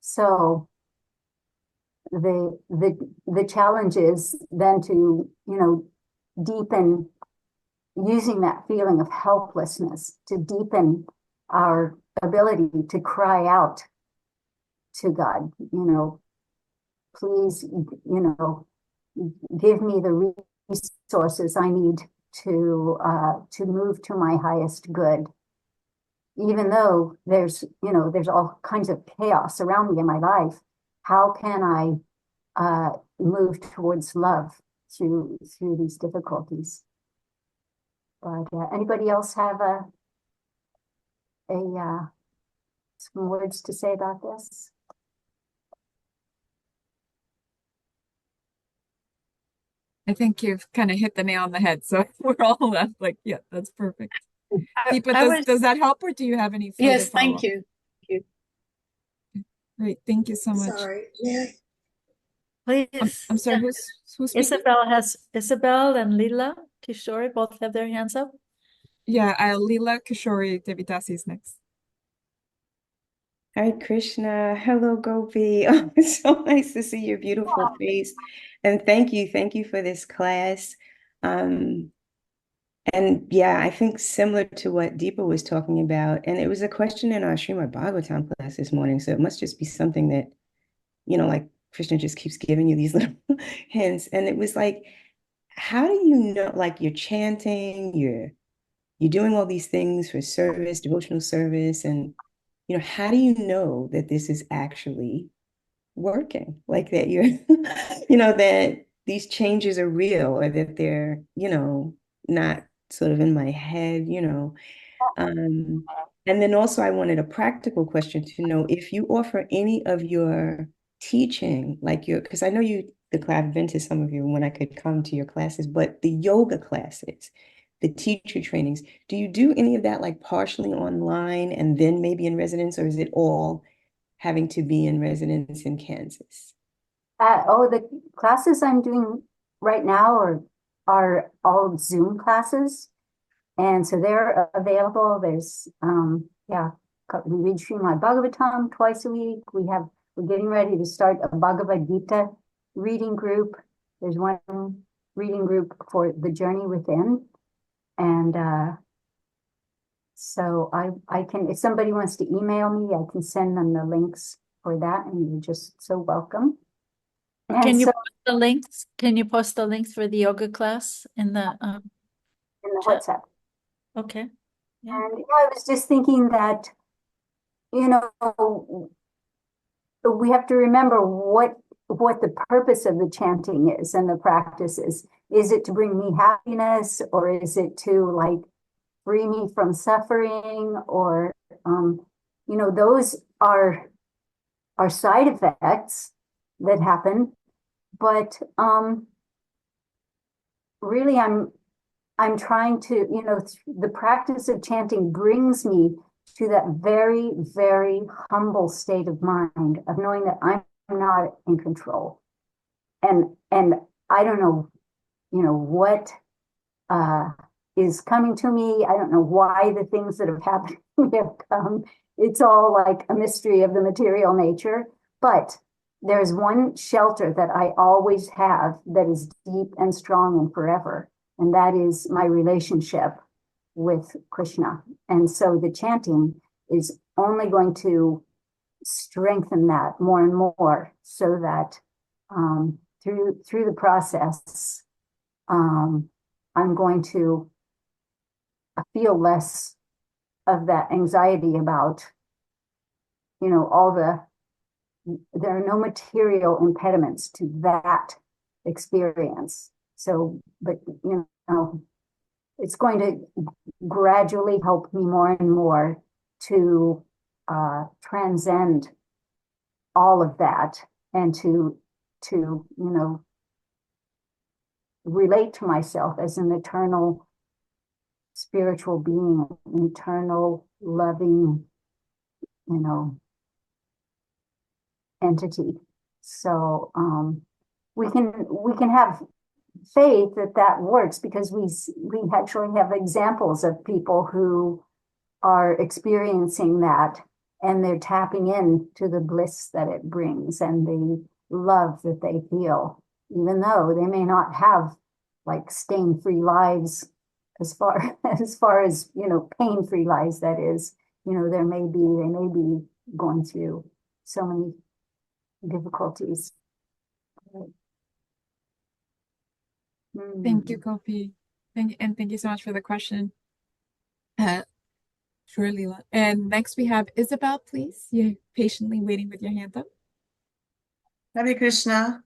So the challenge is then to, you know, deepen using that feeling of helplessness, to deepen our ability to cry out to God, you know, please, you know, give me the resources I need to move to my highest good. Even though there's, you know, there's all kinds of chaos around me in my life, how can I move towards love through these difficulties? But anybody else have some words to say about this? I think you've kind of hit the nail on the head. So we're all left like, yeah, that's perfect. Deepa, does that help, or do you have any further Yes, follow-up? thank you. Great, thank you so much. Sorry, yeah. Please. I'm sorry, who's speaking? Isabel and Lila Kishore both have their hands up. Yeah, Leela Kishore Devi Dasi is next. Hare Krishna. Hello, Gopi. Oh, it's so nice to see your beautiful face. And thank you for this class. And yeah, I think similar to what Deepa was talking about, and it was a question in our Srimad Bhagavatam class this morning, so it must just be something that, you know, like Krishna just keeps giving you these little hints. And it was like, how do you know, like you're chanting, you're doing all these things for service, devotional service, and you know, how do you know that this is actually working? Like that you're, you know, that these changes are real, or that they're, you know, not sort of in my head, you know. And then also I wanted a practical question to know if you offer any of your teaching, like because I know I've been to some of you when I could come to your classes, but the yoga classes, the teacher trainings, do you do any of that like partially online and then maybe in residence, or is it all having to be in residence in Kansas? The classes I'm doing right now are all Zoom classes. And so they're available. There's, we read Srimad Bhagavatam twice a week. We're getting ready to start a Bhagavad Gita reading group. There's one reading group for the journey within. And so I can, if somebody wants to email me, I can send them the links for that, and you're just so welcome. Can you post the links? Can you post the links for the yoga class in the WhatsApp? Okay. Yeah. And I was just thinking that, you know, we have to remember what the purpose of the chanting is and the practice is. Is it to bring me happiness, or is it to like free me from suffering, or those are side effects that happen. But really, I'm trying to, the practice of chanting brings me to that very, very humble state of mind of knowing that I'm not in control. And I don't know, what is coming to me. I don't know why the things that have happened have come. It's all like a mystery of the material nature. But there's one shelter that I always have that is deep and strong and forever. And that is my relationship with Krishna. And so the chanting is only going to strengthen that more and more, so that through the process, I'm going to feel less of that anxiety about, there are no material impediments to that experience. So, but, it's going to gradually help me more and more to transcend all of that, and to relate to myself as an eternal spiritual being, an eternal loving, entity. So we can have faith that works, because we actually have examples of people who are experiencing that, and they're tapping in to the bliss that it brings and the love that they feel, even though they may not have like stain-free lives as far as pain-free lives, that is. They may be going through so many difficulties. Thank you, Gopi. Thank you so much for the question. Sure, Leela. And next we have Isabel, please. You're patiently waiting with your hand up. Hare Krishna.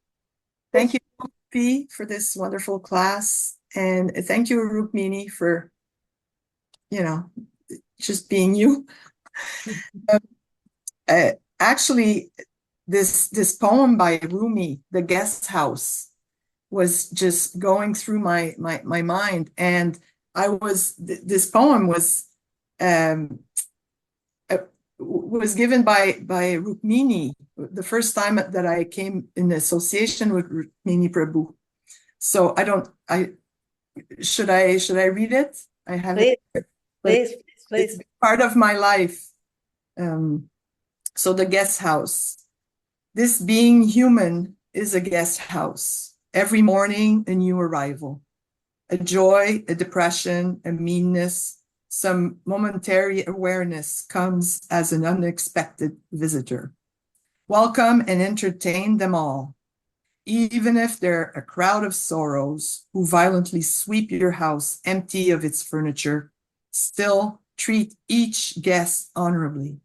Thank you, Gopi, for this wonderful class. And thank you, Rukmini, for, just being you. Actually, this poem by Rumi, The Guest House, was just going through my mind. And this poem was given by Rukmini the first time that I came in association with Rukmini Prabhu. So should I read it? I have Please, it. please. It's part of my life. So the guest house. This being human is a guest house. Every morning, a new arrival. A joy, a depression, a meanness, some momentary awareness comes as an unexpected visitor. Welcome and entertain them all, even if they're a crowd of sorrows who violently sweep your house empty of its furniture. Still treat each guest honorably.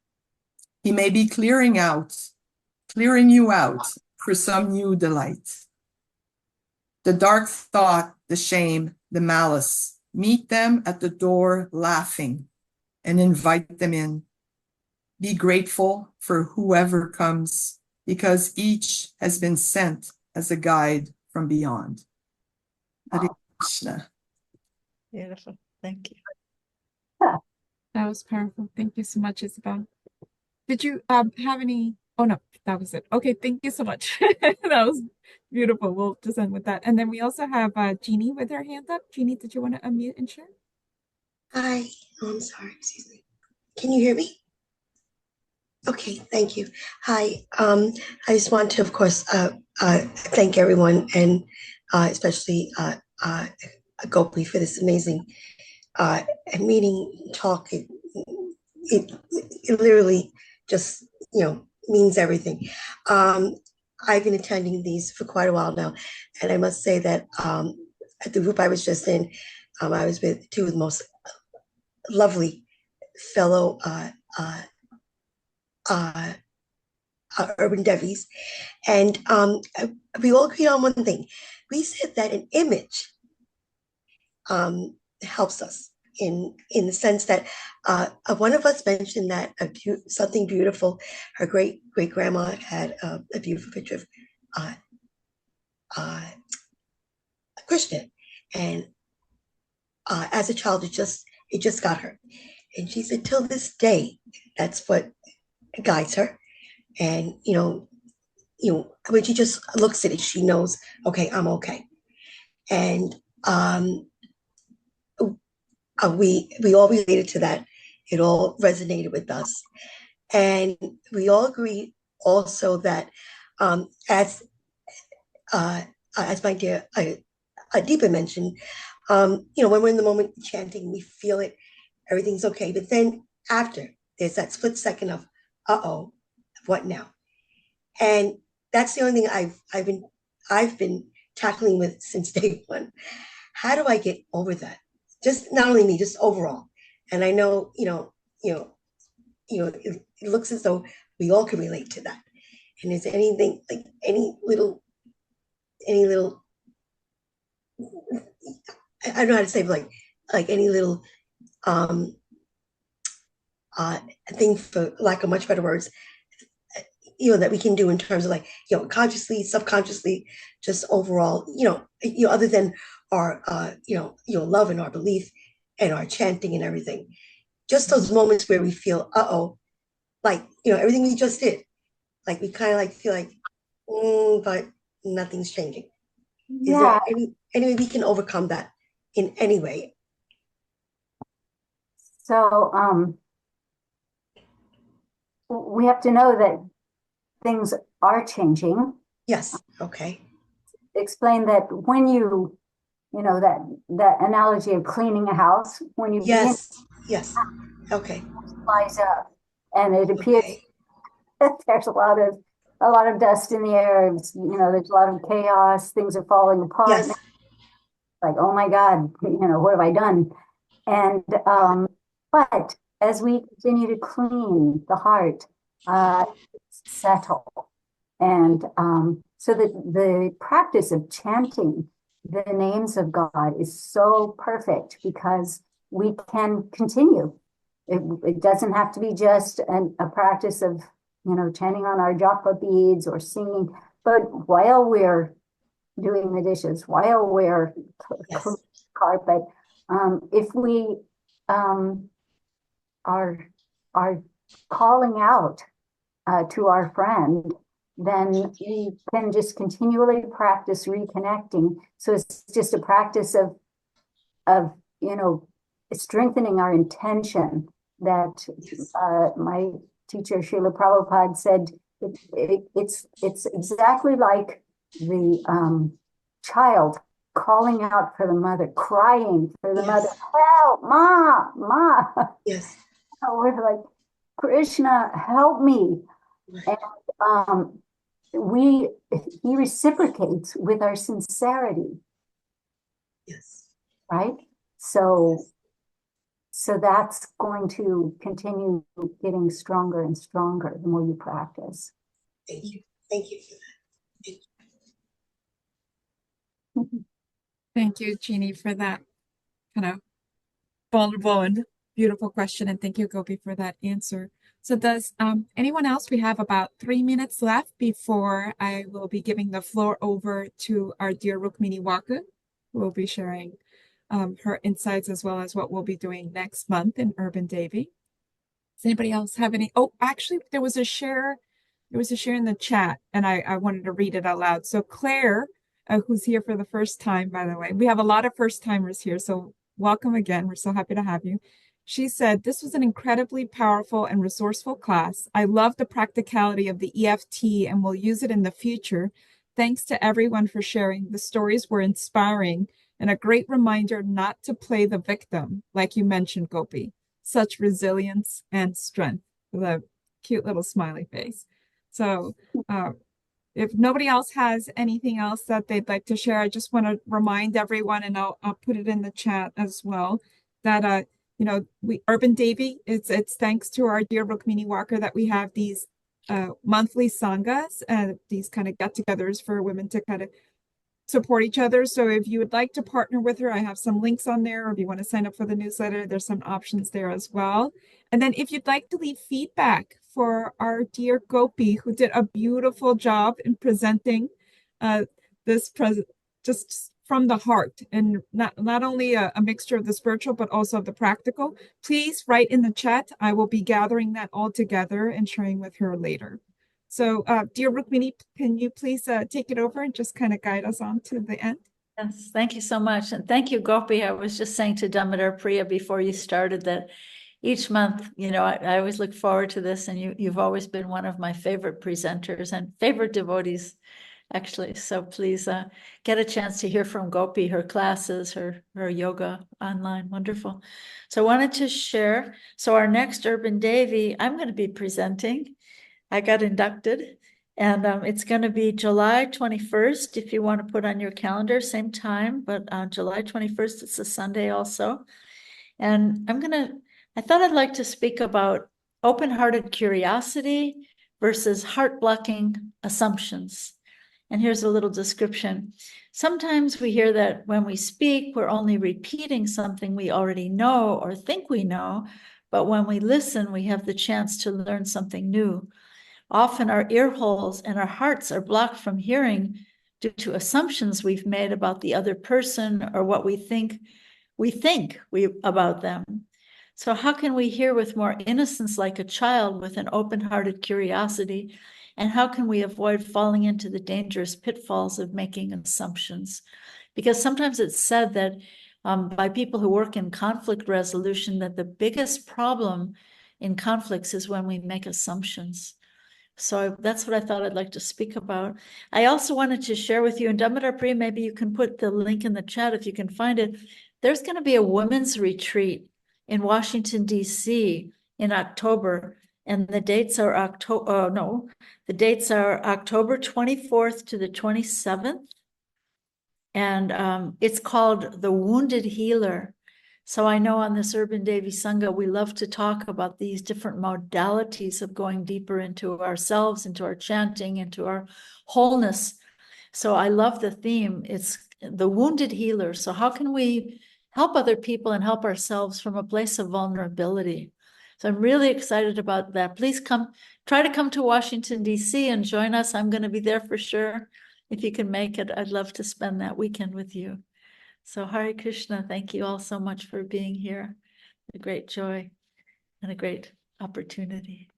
He may be clearing you out for some new delight. The dark thought, the shame, the malice, meet them at the door laughing and invite them in. Be grateful for whoever comes, because each has been sent as a guide from beyond. Hare Krishna. Beautiful. Thank you. That was powerful. Thank you so much, Isabel. Did you have any? Oh no, that was it. Okay, thank you so much. That was beautiful. We'll just end with that. And then we also have Jeannie with her hand up. Jeannie, did you want to unmute and share? Hi. Oh, I'm sorry. Excuse me. Can you hear me? Okay, thank you. Hi. I just want to, of course, thank everyone, and especially Gopi, for this amazing meeting talk. It literally just means everything. I've been attending these for quite a while now, and I must say that at the group I was just in, I was with two of the most lovely fellow urban devis, and we all agreed on one thing. We said that an image helps us. in the sense that one of us mentioned that something beautiful. Her great grandma had a beautiful picture of Krishna, and as a child, it just got her, and she said till this day, that's what guides her, and when she just looks at it, she knows, okay, I'm okay, and we all related to that. It all resonated with us, and we all agreed also that as my dear Deepa mentioned, when we're in the moment chanting, we feel it, everything's okay. But then after, there's that split second of, uh-oh, what now? And that's the only thing I've been tackling with since day one. How do I get over that? Just not only me, just overall. And I know, it looks as though we all can relate to that. And is there anything like any little I don't know how to say, but like any little thing, for lack of much better words, that we can do in terms of consciously, subconsciously, just overall, other than our love and our belief and our chanting and everything, just those moments where we feel, uh-oh, everything we just did, we kind of feel but nothing's changing. Is there any way we can overcome that in any way? So we have to know that things are changing. Yes. Okay. Explain that when that analogy of cleaning a house, when you yes. Okay. Flies up, and it appears that there's a lot of dust in the air. There's a lot of chaos. Things are falling apart. Yes. Like, oh my God, what have I done? And but as we continue to clean the heart, settle, and so that the practice of chanting the names of God is so perfect because we can continue. It doesn't have to be just a practice of chanting on our japa beads or singing, but while we're doing the dishes, while we're cleaning the carpet, if we are calling out to our friend, then we can just continually practice reconnecting. So it's just a practice of strengthening our intention. That my teacher Srila Prabhupada said it's exactly like the child calling out for the mother, crying for the mother, help, ma. Yes. We're like, Krishna, help me. And he reciprocates with our sincerity. Yes. Right? So that's going to continue getting stronger and stronger the more you practice. Thank you. Thank you for that. Thank you. Thank you, Jeannie, for that kind of vulnerable and beautiful question. And thank you, Gopi, for that answer. So does anyone else? We have about 3 minutes left before I will be giving the floor over to our dear Rukmini Waku, who will be sharing her insights as well as what we'll be doing next month in Urban Devi. Does anybody else have any? Oh, actually, there was a share in the chat, and I wanted to read it out loud. So Claire, who's here for the first time, by the way, we have a lot of first timers here, so welcome again. We're so happy to have you. She said, this was an incredibly powerful and resourceful class. I love the practicality of the EFT and will use it in the future. Thanks to everyone for sharing. The stories were inspiring and a great reminder not to play the victim, like you mentioned, Gopi. Such resilience and strength, with a cute little smiley face. So if nobody else has anything else that they'd like to share, I just want to remind everyone, and I'll put it in the chat as well, that Urban Devi, it's thanks to our dear Rukmini Walker that we have these monthly sanghas, these kind of get-togethers for women to kind of support each other. So if you would like to partner with her, I have some links on there. Or if you want to sign up for the newsletter, there's some options there as well. And then if you'd like to leave feedback for our dear Gopi, who did a beautiful job in presenting just from the heart, and not only a mixture of the spiritual, but also of the practical, please write in the chat. I will be gathering that all together and sharing with her later. So, dear Rukmini, can you please take it over and just kind of guide us on to the end? Yes, thank you so much. And thank you, Gopi. I was just saying to Damodar Priya before you started that each month, you know, I always look forward to this, and you've always been one of my favorite presenters and favorite devotees, actually. So please get a chance to hear from Gopi, her classes, her yoga online. Wonderful. So I wanted to share. So our next Urban Devi, I'm going to be presenting. I got inducted, and it's going to be July 21st. If you want to put on your calendar, same time, but on July 21st, it's a Sunday also. And I thought I'd like to speak about open-hearted curiosity versus heart-blocking assumptions. And here's a little description. Sometimes we hear that when we speak, we're only repeating something we already know or think we know, but when we listen, we have the chance to learn something new. Often our ear holes and our hearts are blocked from hearing due to assumptions we've made about the other person or what we think about them. So how can we hear with more innocence like a child with an open-hearted curiosity? And how can we avoid falling into the dangerous pitfalls of making assumptions? Because sometimes it's said that by people who work in conflict resolution, that the biggest problem in conflicts is when we make assumptions. So that's what I thought I'd like to speak about. I also wanted to share with you, and Damodar Priya, maybe you can put the link in the chat if you can find it. There's going to be a women's retreat in Washington, D.C. in October, and the dates are October 24th to the 27th. And it's called The Wounded Healer. So I know on this Urban Devi Sangha, we love to talk about these different modalities of going deeper into ourselves, into our chanting, into our wholeness. So I love the theme. It's the wounded healer. So how can we help other people and help ourselves from a place of vulnerability? So I'm really excited about that. Please try to come to Washington, D.C. and join us. I'm going to be there for sure. If you can make it, I'd love to spend that weekend with you. So Hare Krishna, thank you all so much for being here. A great joy and a great opportunity.